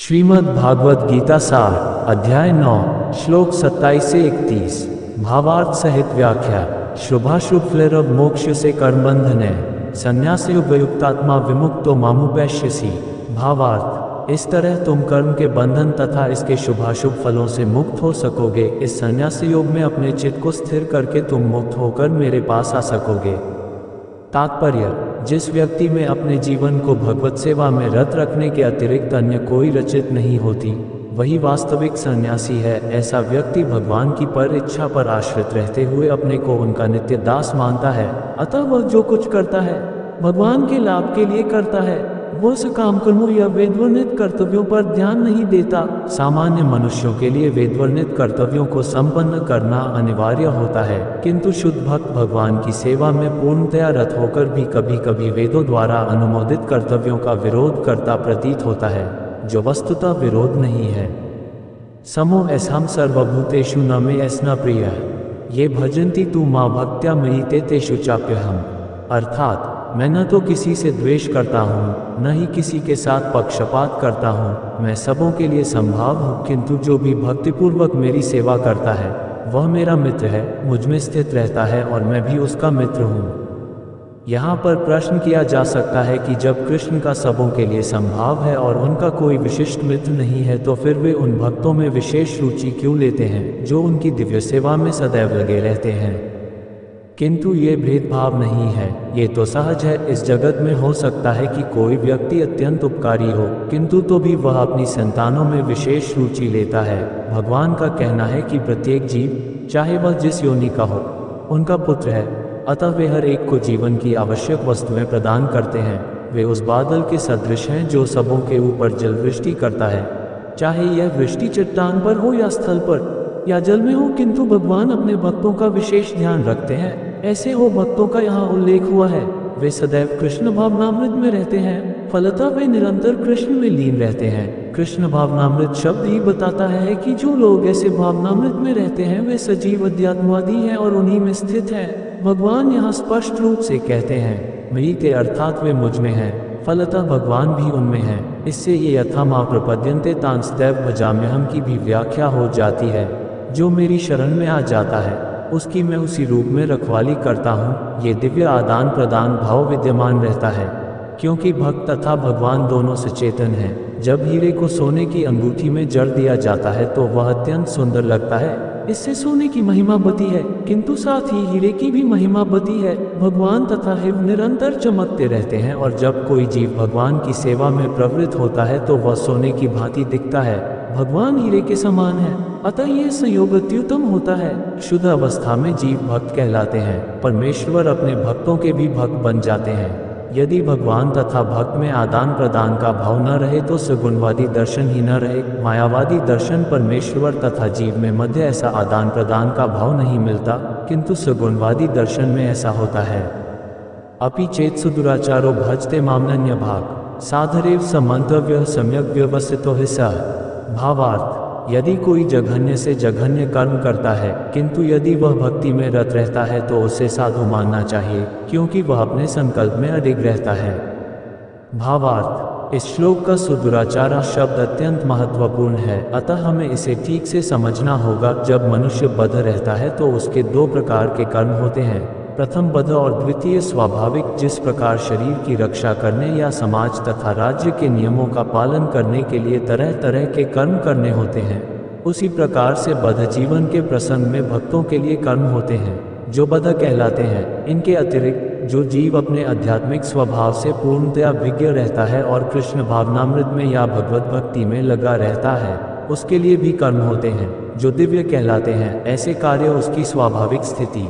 श्रीमद् भागवत गीता सार अध्याय 9 श्लोक 27 से 31 भावार्थ सहित व्याख्या। शुभाशुभ फलरव मोक्ष से कर्मबंधन संन्यासयुक्तात्मा विमुक्तो मामुपैश्यसि। भावार्थ, इस तरह तुम कर्म के बंधन तथा इसके शुभाशुभ फलों से मुक्त हो सकोगे। इस संन्यास योग में अपने चित्त को स्थिर करके तुम मुक्त होकर मेरे पास आ सकोगे। तात्पर्य, जिस व्यक्ति में अपने जीवन को भगवत सेवा में रत रखने के अतिरिक्त अन्य कोई रचित नहीं होती, वही वास्तविक सन्यासी है। ऐसा व्यक्ति भगवान की पर इच्छा पर आश्रित रहते हुए अपने को उनका नित्य दास मानता है। अतः वह जो कुछ करता है भगवान के लाभ के लिए करता है। वह सकाम कर्मों या वेदवर्णित कर्तव्यों पर ध्यान नहीं देता। सामान्य मनुष्यों के लिए वेदवर्णित कर्तव्यों को संपन्न करना अनिवार्य होता है, किंतु शुद्ध भक्त भगवान की सेवा में पूर्णतया रत होकर भी कभी कभी वेदों द्वारा अनुमोदित कर्तव्यों का विरोध करता प्रतीत होता है, जो वस्तुतः विरोध नहीं है। समो ऐसाम सर्वभूतेषु न मे ऐसा प्रिय ये भजन्ति तू माँ भक्त्या मयि तेषु चाप्यहम्। अर्थात, मैं न तो किसी से द्वेष करता हूँ, न ही किसी के साथ पक्षपात करता हूँ। मैं सबों के लिए संभाव हूँ, किंतु जो भी भक्तिपूर्वक मेरी सेवा करता है वह मेरा मित्र है, मुझ में स्थित रहता है और मैं भी उसका मित्र हूँ। यहाँ पर प्रश्न किया जा सकता है कि जब कृष्ण का सबों के लिए संभाव है और उनका कोई विशिष्ट मित्र नहीं है, तो फिर वे उन भक्तों में विशेष रुचि क्यों लेते हैं जो उनकी दिव्य सेवा में सदैव लगे रहते हैं। किंतु ये भेदभाव नहीं है, ये तो सहज है। इस जगत में हो सकता है कि कोई व्यक्ति अत्यंत उपकारी हो, किंतु तो भी वह अपनी संतानों में विशेष रुचि लेता है। भगवान का कहना है कि प्रत्येक जीव, चाहे वह जिस योनि का हो, उनका पुत्र है। अतः वे हर एक को जीवन की आवश्यक वस्तुएं प्रदान करते हैं। वे उस बादल के सदृश हैं जो सबों के ऊपर जल वृष्टि करता है, चाहे यह वृष्टि चट्टान पर हो या स्थल पर या जल में हो, किंतु भगवान अपने भक्तों का विशेष ध्यान रखते हैं। ऐसे हो भक्तों का यहाँ उल्लेख हुआ है। वे सदैव कृष्ण भावनामृत में रहते हैं, फलतः वे निरंतर कृष्ण में लीन रहते हैं। कृष्ण भावनामृत शब्द ही बताता है कि जो लोग ऐसे भावनामृत में रहते हैं वे सजीव अध्यात्मवादी हैं और उन्हीं में स्थित हैं। भगवान यहाँ स्पष्ट रूप से कहते हैं मयि ते, अर्थात वे मुझ में हैं, फलतः भगवान भी उनमें हैं। इससे ये यथा माँ प्रपद्यन्ते तान् सदैव भजाम्यहम् की भी व्याख्या हो जाती है। जो मेरी शरण में आ जाता है उसकी मैं उसी रूप में रखवाली करता हूँ। ये दिव्य आदान प्रदान भाव विद्यमान रहता है, क्योंकि भक्त तथा भगवान दोनों सचेतन हैं। जब हीरे को सोने की अंगूठी में जड़ दिया जाता है तो वह अत्यंत सुंदर लगता है। इससे सोने की महिमा बढ़ती है, किंतु साथ ही हीरे की भी महिमा बढ़ती है। भगवान तथा शिव निरंतर चमकते रहते हैं और जब कोई जीव भगवान की सेवा में प्रवृत्त होता है तो वह सोने की भांति दिखता है। भगवान हीरे के समान है, अतः यह संयोग अत्युत्तम होता है। शुद्ध अवस्था में जीव भक्त कहलाते हैं। परमेश्वर अपने भक्तों के भी भक्त बन जाते हैं। यदि भगवान तथा भक्त में आदान प्रदान का भाव न रहे तो सगुणवादी दर्शन ही न रहे। मायावादी दर्शन परमेश्वर तथा जीव में मध्य ऐसा आदान प्रदान का भाव नहीं मिलता, किंतु सगुणवादी दर्शन में ऐसा होता है। अपि चेत सुदुराचारो भजते मामनन्य भाग साधरेव समंतव्य सम्यक व्यवस्थितो हि सः। भावार्थ, यदि कोई जघन्य से जघन्य कर्म करता है, किंतु यदि वह भक्ति में रत रहता है तो उसे साधु मानना चाहिए, क्योंकि वह अपने संकल्प में अडिग रहता है। भावार्थ, इस श्लोक का सुदुराचारा शब्द अत्यंत महत्वपूर्ण है, अतः हमें इसे ठीक से समझना होगा। जब मनुष्य बद्ध रहता है तो उसके दो प्रकार के कर्म होते हैं, प्रथम बद्ध और द्वितीय स्वाभाविक। जिस प्रकार शरीर की रक्षा करने या समाज तथा राज्य के नियमों का पालन करने के लिए तरह तरह के कर्म करने होते हैं, उसी प्रकार से बद्ध जीवन के प्रसंग में भक्तों के लिए कर्म होते हैं जो बद्ध कहलाते हैं। इनके अतिरिक्त जो जीव अपने आध्यात्मिक स्वभाव से पूर्णतया विज्ञ रहता है और कृष्ण भावनामृत में या भगवत भक्ति में लगा रहता है, उसके लिए भी कर्म होते हैं जो दिव्य कहलाते हैं। ऐसे कार्य उसकी स्वाभाविक स्थिति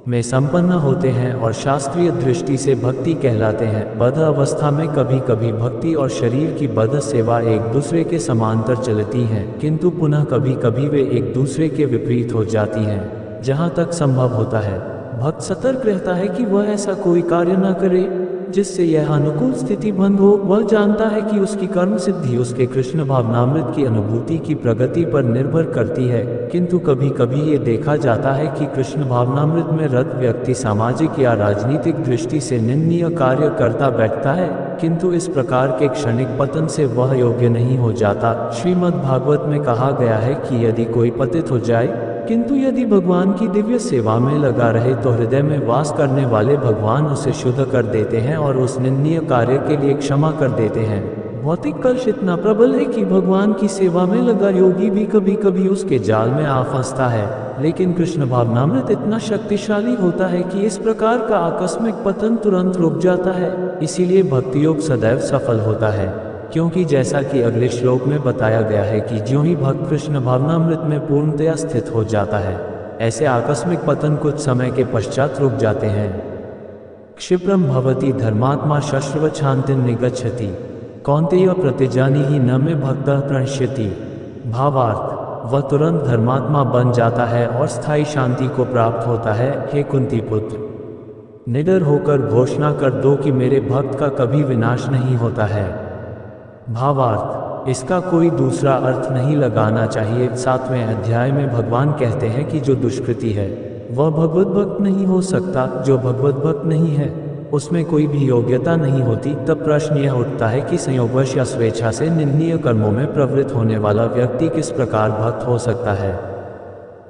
में संपन्न होते हैं और शास्त्रीय दृष्टि से भक्ति कहलाते हैं। बद्ध अवस्था में कभी कभी भक्ति और शरीर की बद्ध सेवा एक दूसरे के समांतर चलती हैं, किंतु पुनः कभी कभी वे एक दूसरे के विपरीत हो जाती हैं। जहाँ तक संभव होता है भक्त सतर्क रहता है कि वह ऐसा कोई कार्य न करे जिससे यह अनुकूल स्थिति भंग हो। वह जानता है कि उसकी कर्म सिद्धि उसके कृष्ण भावनामृत की अनुभूति की प्रगति पर निर्भर करती है, किंतु कभी कभी ये देखा जाता है कि कृष्ण भावनामृत में रत व्यक्ति सामाजिक या राजनीतिक दृष्टि से निंदनीय कार्य करता बैठता है, किंतु इस प्रकार के क्षणिक पतन से वह योग्य नहीं हो जाता। श्रीमद् भागवत में कहा गया है कि यदि कोई पतित हो जाए, किंतु यदि भगवान की दिव्य सेवा में लगा रहे तो हृदय में वास करने वाले भगवान उसे शुद्ध कर देते हैं और उस निंदनीय कार्य के लिए क्षमा कर देते हैं। भौतिक कलश इतना प्रबल है कि भगवान की सेवा में लगा योगी भी कभी कभी उसके जाल में आ फंसता है, लेकिन कृष्ण भावनामृत इतना शक्तिशाली होता है कि इस प्रकार का आकस्मिक पतन तुरंत रुक जाता है। इसीलिए भक्ति योग सदैव सफल होता है, क्योंकि जैसा कि अगले श्लोक में बताया गया है कि ज्यों ही भक्त कृष्ण भावनामृत में पूर्णतया स्थित हो जाता है, ऐसे आकस्मिक पतन कुछ समय के पश्चात रुक जाते हैं। क्षिप्रम भवति धर्मात्मा शश्वच्छान्तिं निगच्छति कौन्तेय प्रतिजानी ही न मे भक्तः प्रणश्यति। भावार्थ, वह तुरंत धर्मात्मा बन जाता है और स्थायी शांति को प्राप्त होता है। हे कुंती पुत्र, निडर होकर घोषणा कर दो कि मेरे भक्त का कभी विनाश नहीं होता है। भावार्थ, इसका कोई दूसरा अर्थ नहीं लगाना चाहिए। 7वें अध्याय में भगवान कहते हैं कि जो दुष्कृति है वह भगवत भक्त नहीं हो सकता। जो भगवत भक्त नहीं है उसमें कोई भी योग्यता नहीं होती। तब प्रश्न यह उठता है कि संयोगवश या स्वेच्छा से निंदनीय कर्मों में प्रवृत्त होने वाला व्यक्ति किस प्रकार भक्त हो सकता है।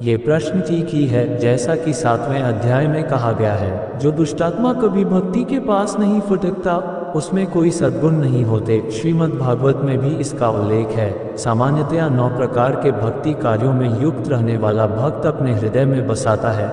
ये प्रश्न ठीक ही है, जैसा कि 7वें अध्याय में कहा गया है, जो दुष्टात्मा कभी भक्ति के पास नहीं फटकता उसमें कोई सद्गुण नहीं होते। श्रीमद् भागवत में भी इसका उल्लेख है। सामान्यतया 9 प्रकार के भक्ति कार्यों में युक्त रहने वाला भक्त अपने हृदय में बसाता है,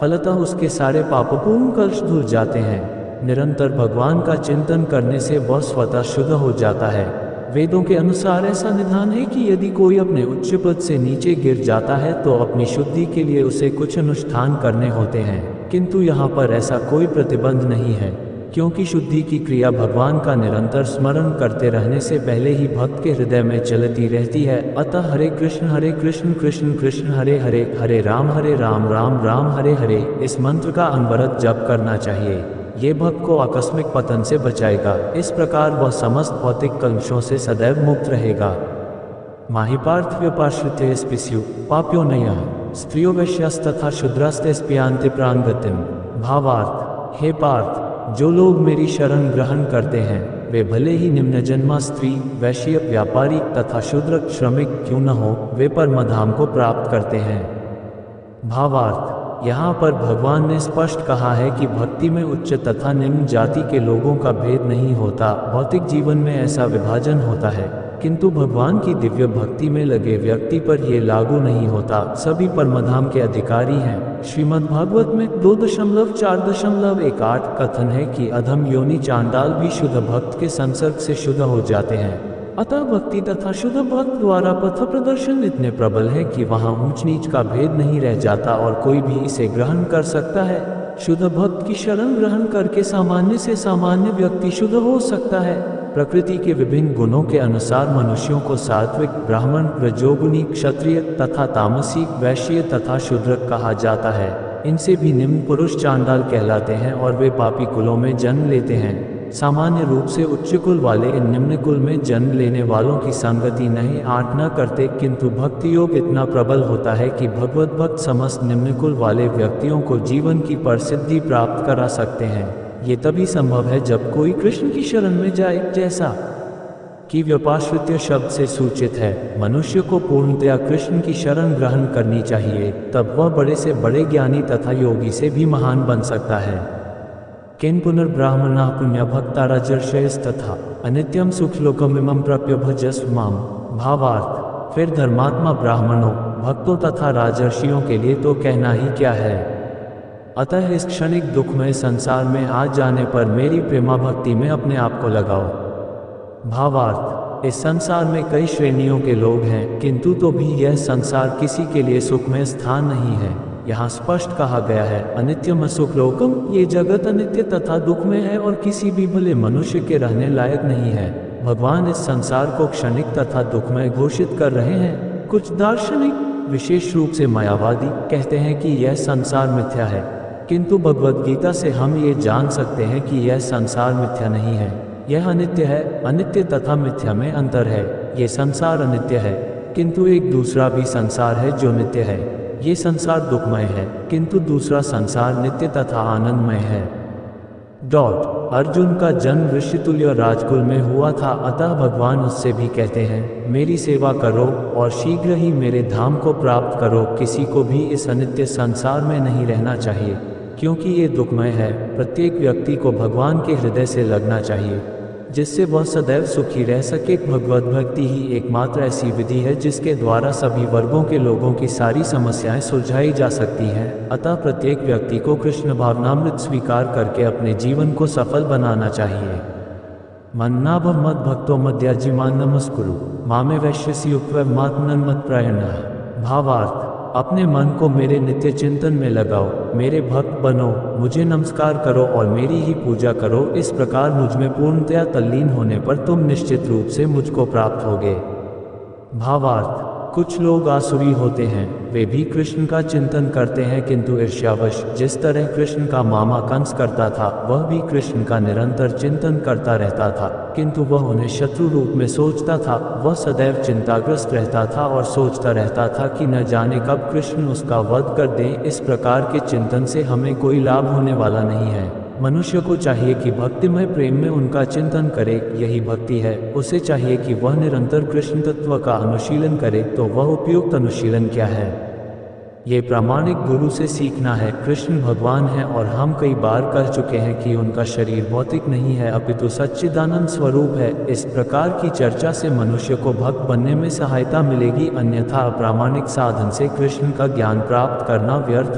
फलतः उसके सारे पापपूर्ण कलश धुल जाते हैं। निरंतर भगवान का चिंतन करने से वह स्वतः शुद्ध हो जाता है। वेदों के अनुसार ऐसा निधान है कि यदि कोई अपने उच्च पद से नीचे गिर जाता है तो अपनी शुद्धि के लिए उसे कुछ अनुष्ठान करने होते हैं, किंतु यहाँ पर ऐसा कोई प्रतिबंध नहीं है, क्योंकि शुद्धि की क्रिया भगवान का निरंतर स्मरण करते रहने से पहले ही भक्त के हृदय में चलती रहती है। अतः हरे कृष्ण कृष्ण कृष्ण हरे हरे, हरे राम राम राम हरे हरे, इस मंत्र का अनवरत जप करना चाहिए। ये भक्त को आकस्मिक पतन से बचाएगा। इस प्रकार वह समस्त भौतिक कलंशों से सदैव मुक्त रहेगा। माहिपार्थ व्यपाश्रित्य स्पिस्यु पाप्यो नयः स्त्रियो वैश्यास्तथा शूद्रास्ते स्पियांति प्राणगतिम। भावार्थ, हे पार्थ, जो लोग मेरी शरण ग्रहण करते हैं वे भले ही निम्न जन्मा स्त्री, वैश्य, व्यापारी तथा शूद्र श्रमिक क्यों न हो, वे परमधाम को प्राप्त करते हैं। भावार्थ, यहाँ पर भगवान ने स्पष्ट कहा है कि भक्ति में उच्च तथा निम्न जाति के लोगों का भेद नहीं होता। भौतिक जीवन में ऐसा विभाजन होता है, किंतु भगवान की दिव्य भक्ति में लगे व्यक्ति पर यह लागू नहीं होता। सभी परमधाम के अधिकारी हैं। श्रीमद् भागवत में 2.4.18 कथन है कि अधम योनि चांडाल भी शुद्ध भक्त के संसर्ग से शुद्ध हो जाते हैं। अतः भक्ति तथा शुद्ध भक्त द्वारा पथ प्रदर्शन इतने प्रबल है कि वहाँ ऊंच नीच का भेद नहीं रह जाता और कोई भी इसे ग्रहण कर सकता है। शुद्ध भक्त की शरण ग्रहण करके सामान्य से सामान्य व्यक्ति शुद्ध हो सकता है। प्रकृति के विभिन्न गुणों के अनुसार मनुष्यों को सात्विक, ब्राह्मण, रजोगुणी, क्षत्रिय तथा तामसी, वैश्य तथा शूद्र कहा जाता है। इनसे भी निम्न पुरुष चांडाल कहलाते हैं और वे पापी कुलों में जन्म लेते हैं। सामान्य रूप से उच्च कुल वाले इन निम्न कुल में जन्म लेने वालों की संगति नहीं आट न करते, किंतु भक्ति योग इतना प्रबल होता है कि भगवत भक्त समस्त निम्न कुल वाले व्यक्तियों को जीवन की परसिद्धि प्राप्त करा सकते हैं। ये तभी संभव है जब कोई कृष्ण की शरण में जाए। जैसा कि व्यपाश्रित्य शब्द से सूचित है, मनुष्य को पूर्णतया कृष्ण की शरण ग्रहण करनी चाहिए, तब वह बड़े से बड़े ज्ञानी तथा योगी से भी महान बन सकता है। केन पुनर्ब्राह्मणा पुण्य भक्ता राजर्षयस्तथा अनित्यम सुखलोकमिमं प्राप्य भजस्व माम। भावार्थ, फिर धर्मात्मा ब्राह्मणों, भक्तों तथा राजर्षियों के लिए तो कहना ही क्या है। अतः इस क्षणिक दुखमय संसार में आ जाने पर मेरी प्रेमा भक्ति में अपने आप को लगाओ। भावार्थ, इस संसार में कई श्रेणियों के लोग हैं, किंतु तो भी यह संसार किसी के लिए सुखमय स्थान नहीं है। यहाँ स्पष्ट कहा गया है, अनित्यम सुख लोकम, ये जगत अनित्य तथा दुखमय है और किसी भी भले मनुष्य के रहने लायक नहीं है। भगवान इस संसार को क्षणिक तथा दुखमय घोषित कर रहे हैं। कुछ दार्शनिक, विशेष रूप से मायावादी, कहते हैं कि यह संसार मिथ्या है, किंतु भगवद गीता से हम ये जान सकते हैं कि यह संसार मिथ्या नहीं है, यह अनित्य है। अनित्य तथा मिथ्या में अंतर है। ये संसार अनित्य है, किंतु एक दूसरा भी संसार है जो नित्य है। ये संसार दुखमय है, किंतु दूसरा संसार नित्य तथा आनंदमय है। अर्जुन का जन्म ऋषितुल्य राजकुल में हुआ था, अतः भगवान उससे भी कहते हैं, मेरी सेवा करो और शीघ्र ही मेरे धाम को प्राप्त करो। किसी को भी इस अनित्य संसार में नहीं रहना चाहिए, क्योंकि ये दुखमय है। प्रत्येक व्यक्ति को भगवान के हृदय से लगना चाहिए, जिससे वह सदैव सुखी रह सके। भगवत भक्ति ही एकमात्र ऐसी विधि है जिसके द्वारा सभी वर्गों के लोगों की सारी समस्याएं सुलझाई जा सकती हैं। अतः प्रत्येक व्यक्ति को कृष्ण भावनामृत स्वीकार करके अपने जीवन को सफल बनाना चाहिए। मन्नाभ मद भक्तो मद्याजिमान नमस्कुरु मामे वैश्यसी उपवैमात्मन मत प्रायणः। भावार्थ, अपने मन को मेरे नित्य चिंतन में लगाओ, मेरे भक्त बनो, मुझे नमस्कार करो और मेरी ही पूजा करो। इस प्रकार मुझ में पूर्णतया तल्लीन होने पर तुम निश्चित रूप से मुझको प्राप्त होगे। भावार्थ, कुछ लोग आसुरी होते हैं, वे भी कृष्ण का चिंतन करते हैं, किंतु ईर्ष्यावश जिस तरह कृष्ण का मामा कंस करता था, वह भी कृष्ण का निरंतर चिंतन करता रहता था, किंतु वह उन्हें शत्रु रूप में सोचता था। वह सदैव चिंताग्रस्त रहता था और सोचता रहता था कि न जाने कब कृष्ण उसका वध कर दे। इस प्रकार के चिंतन से हमें कोई लाभ होने वाला नहीं है। मनुष्य को चाहिए कि भक्तिमय प्रेम में उनका चिंतन करे, यही भक्ति है। उसे चाहिए कि वह निरंतर कृष्ण तत्व का अनुशीलन करे। तो वह उपयुक्त अनुशीलन क्या है? ये प्रामाणिक गुरु से सीखना है। कृष्ण भगवान हैं और हम कई बार कह चुके हैं कि उनका शरीर भौतिक नहीं है, अपितु सच्चिदानंद स्वरूप है। इस प्रकार की चर्चा से मनुष्य को भक्त बनने में सहायता मिलेगी, अन्यथा अप्रामाणिक साधन से कृष्ण का ज्ञान प्राप्त करना व्यर्थ